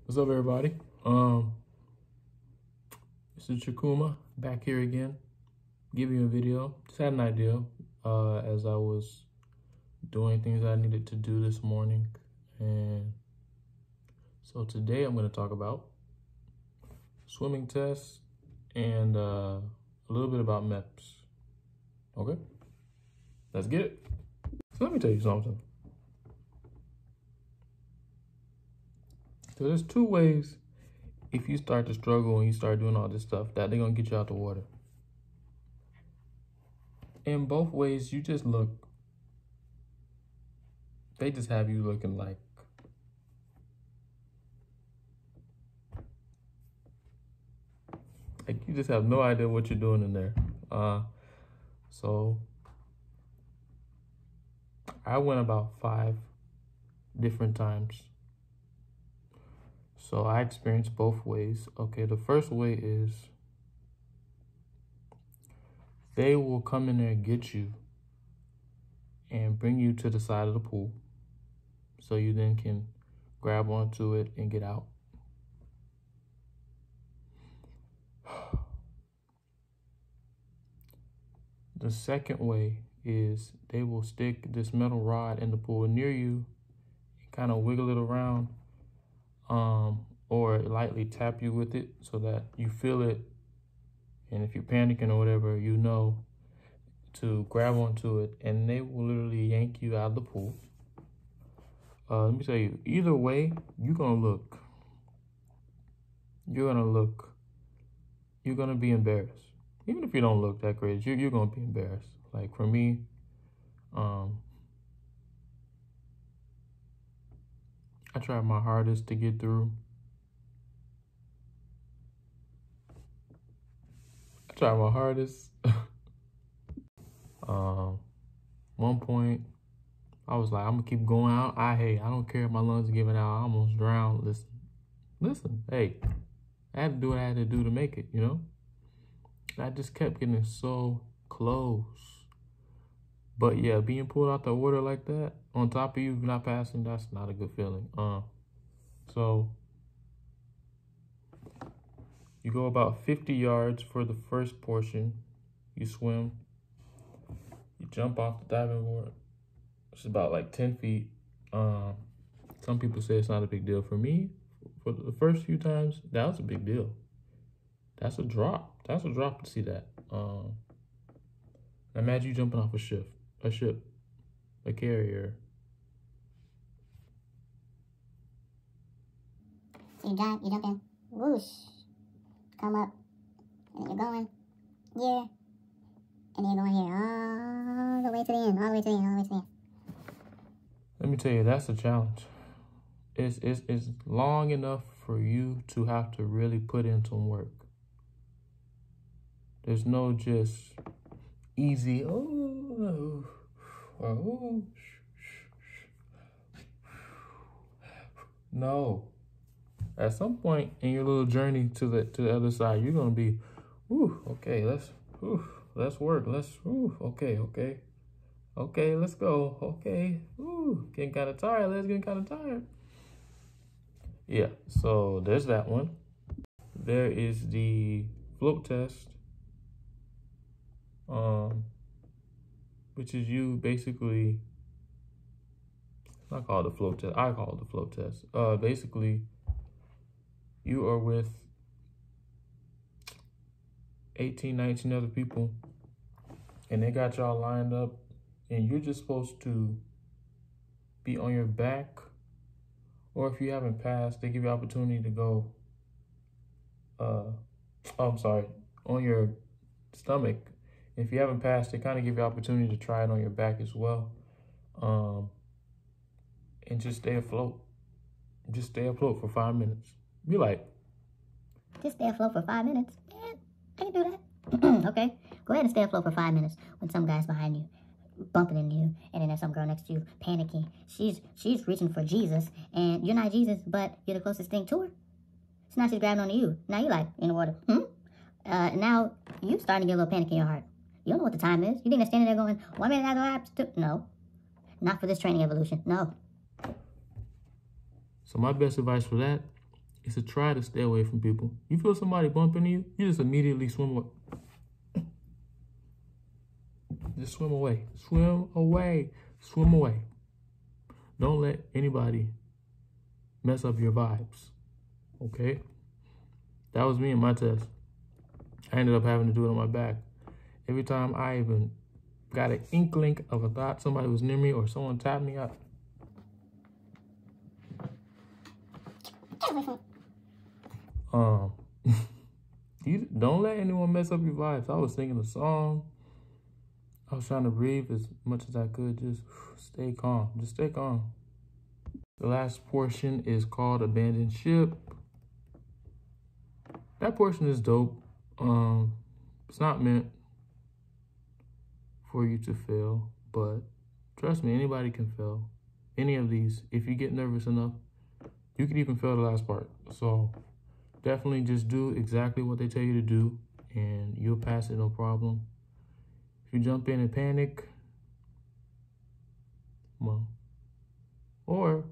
What's up, everybody? This is Chakuma back here again, giving you a video. Just had an idea as I was doing things I needed to do this morning, and so today I'm going to talk about swimming tests and a little bit about MEPS. Okay, let's get it. So let me tell you something. So there's two ways if you start to struggle and you start doing all this stuff that they're gonna get you out the water. In both ways, you just look, they just have you looking like you just have no idea what you're doing in there. So I went about 5 different times. So I experienced both ways. Okay, the first way is they will come in there and get you and bring you to the side of the pool so you then can grab onto it and get out. The second way is they will stick this metal rod in the pool near you and kind of wiggle it around, or lightly tap you with it so that you feel it. And if you're panicking or whatever, you know to grab onto it, and they will literally yank you out of the pool. Let me tell you, either way, you're gonna be embarrassed. Even if you don't look that great, you're gonna be embarrassed. Like for me, I tried my hardest to get through. One point, I was like, I'm gonna keep going out. I don't care if my lungs are giving out. I almost drowned. Listen, hey, I had to do what I had to do to make it, you know? I just kept getting so close. But yeah, being pulled out the water like that, on top of you not passing, that's not a good feeling. So you go about 50 yards for the first portion. You swim. You jump off the diving board. It's about like 10 feet. Some people say it's not a big deal. For me, for the first few times, that was a big deal. That's a drop. That's a drop to see that. Imagine you jumping off a ship, a carrier. So you jump in, whoosh, come up, and then you're going here, and then you're going here, all the way to the end, all the way to the end. Let me tell you, that's a challenge. It's long enough for you to have to really put in some work. There's no just easy, no. At some point in your little journey to the other side, you're gonna be, okay, let's work, okay, let's go, okay, getting kind of tired, let's get kind of tired. Yeah, so there's that one. There is the float test, which is you basically, it's not called the float test, I call it the float test. Basically, you are with 18, 19 other people, and they got y'all lined up, and you're just supposed to be on your back, or if you haven't passed, they give you opportunity to go, on your stomach. If you haven't passed, they kind of give you opportunity to try it on your back as well, and just stay afloat. Just stay afloat for 5 minutes. Be like, just stay afloat for 5 minutes? Man, I can do that. Okay, go ahead and stay afloat for 5 minutes when some guy's behind you, bumping into you, and then there's some girl next to you, panicking. She's reaching for Jesus, and you're not Jesus, but you're the closest thing to her. So now she's grabbing onto you. Now you're like, in the water, now you starting to get a little panic in your heart. You don't know what the time is. You think they're standing there going, 1 minute after lapse? No, not for this training evolution, no. So my best advice for that is to try to stay away from people. You feel somebody bumping you, you just immediately swim away. Just swim away. Swim away. Swim away. Don't let anybody mess up your vibes. Okay? That was me in my test. I ended up having to do it on my back. Every time I even got an inkling of a thought somebody was near me or someone tapped me up. You don't let anyone mess up your vibes. I was singing a song. I was trying to breathe as much as I could. Just stay calm. Just stay calm. The last portion is called Abandoned Ship. That portion is dope. It's not meant for you to fail, but trust me, anybody can fail. Any of these, if you get nervous enough, you can even fail the last part. So definitely just do exactly what they tell you to do and you'll pass it no problem. If you jump in and panic, well, or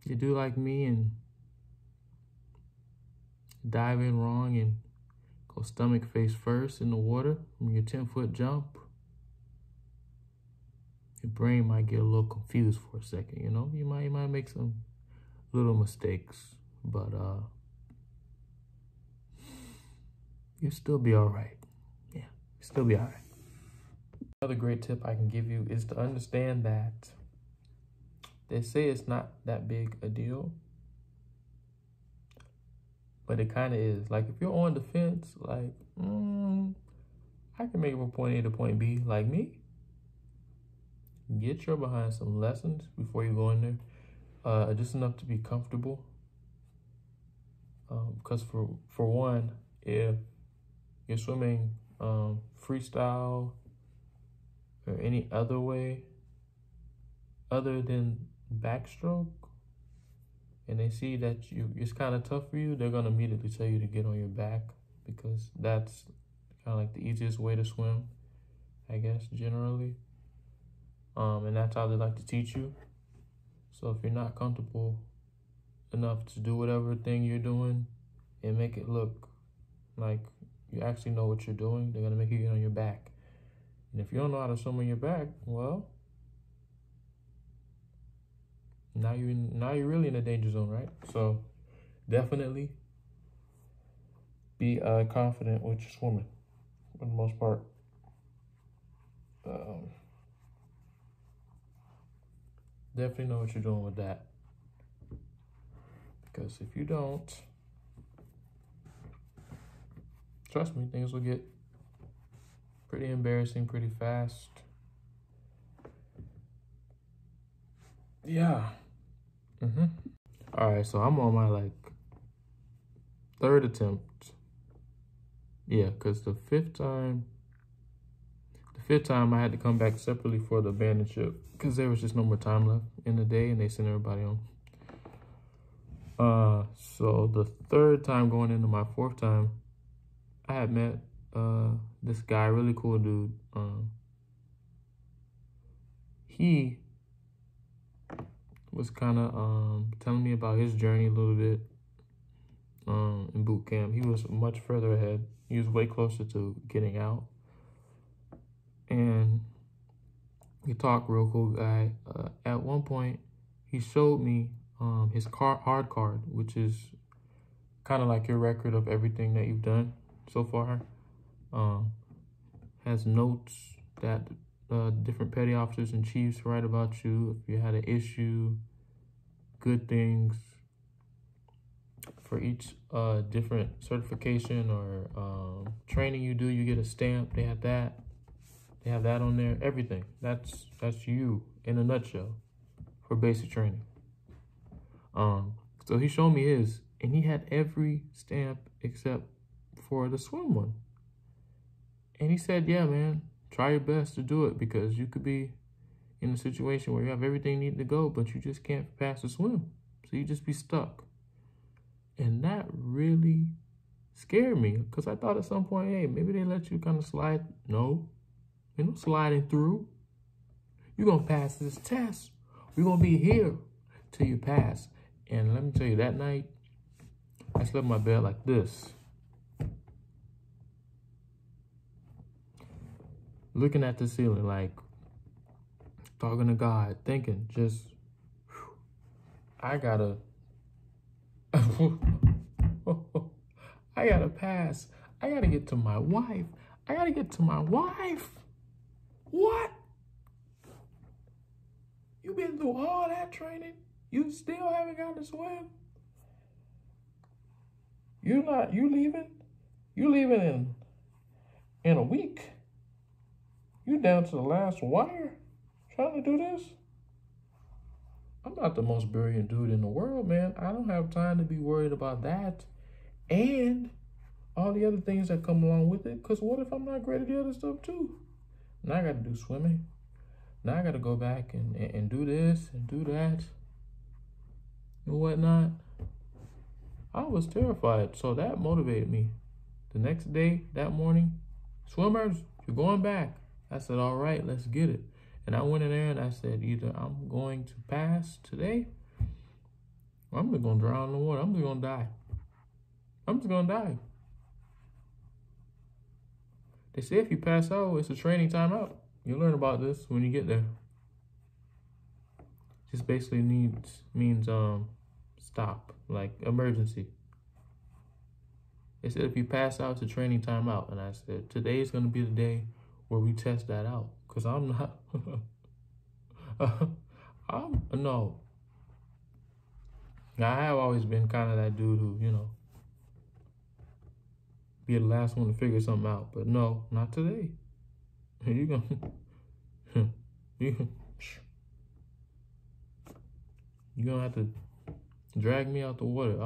you do like me and dive in wrong and go stomach face first in the water from your 10-foot jump, your brain might get a little confused for a second, you know? You might make some little mistakes, but you'll still be all right. Yeah, you'll still be all right. Another great tip I can give you is to understand that they say it's not that big a deal, but it kind of is. Like, if you're on the fence, like, I can make it from point A to point B, like me, get your behind some lessons before you go in there, just enough to be comfortable. Because for one, if you're swimming freestyle or any other way other than backstroke, and they see that it's kind of tough for you, they're going to immediately tell you to get on your back, because that's kind of like the easiest way to swim, I guess, generally. And that's how they like to teach you. So if you're not comfortable enough to do whatever thing you're doing and make it look like you actually know what you're doing, they're going to make you get on your back. And if you don't know how to swim on your back, well, now you're really in a danger zone, right? So definitely be confident with your swimming for the most part. Definitely know what you're doing with that, because if you don't, trust me, things will get pretty embarrassing pretty fast. Yeah. All right, so I'm on my third attempt. Yeah, because the fifth time I had to come back separately for the abandoned ship because there was just no more time left in the day and they sent everybody home. So the third time going into my fourth time, I had met this guy, really cool dude. He was kind of telling me about his journey a little bit in boot camp. He was much further ahead. He was way closer to getting out. And he talked, real cool guy. At one point, he showed me his hard card, which is kind of like your record of everything that you've done so far. Has notes that different petty officers and chiefs write about you. If you had an issue, good things. For each different certification or training you do, you get a stamp. They have that. They have that on there. Everything. That's you in a nutshell for basic training. So he showed me his, and he had every stamp except for the swim one. And he said, yeah, man, try your best to do it, because you could be in a situation where you have everything needing to go, but you just can't pass the swim. So you just be stuck. And that really scared me, because I thought at some point, hey, maybe they let you kind of slide. No, you're not sliding through. You're going to pass this test. We're going to be here till you pass. And let me tell you, that night, I slept in my bed like this, looking at the ceiling, like talking to God, thinking, just, I gotta, I gotta pass. I gotta get to my wife. I gotta get to my wife. What? You been through all that training? You still haven't gotten to swim? You leaving? You leaving in a week? You down to the last wire trying to do this? I'm not the most brilliant dude in the world, man. I don't have time to be worried about that. And all the other things that come along with it. Because what if I'm not great at the other stuff too? Now I got to do swimming. Now I got to go back and do this and do that and whatnot. I was terrified. So that motivated me. The next day, that morning, swimmers, you're going back. I said, all right, let's get it. And I went in there and I said, either I'm going to pass today or I'm just going to drown in the water. I'm just going to die. I'm just going to die. They say if you pass out, it's a training timeout. You'll learn about this when you get there. Just basically means stop, like emergency. They said if you pass out, it's a training timeout. And I said, today is going to be the day where we test that out. Because I'm not, no. Now, I have always been kind of that dude who, you know, be the last one to figure something out. But no, not today. You're gonna have to drag me out the water.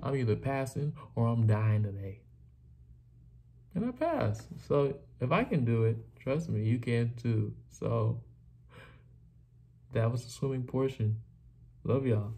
I'm either passing or I'm dying today. And I passed. So if I can do it, trust me, you can too. So that was the swimming portion. Love y'all.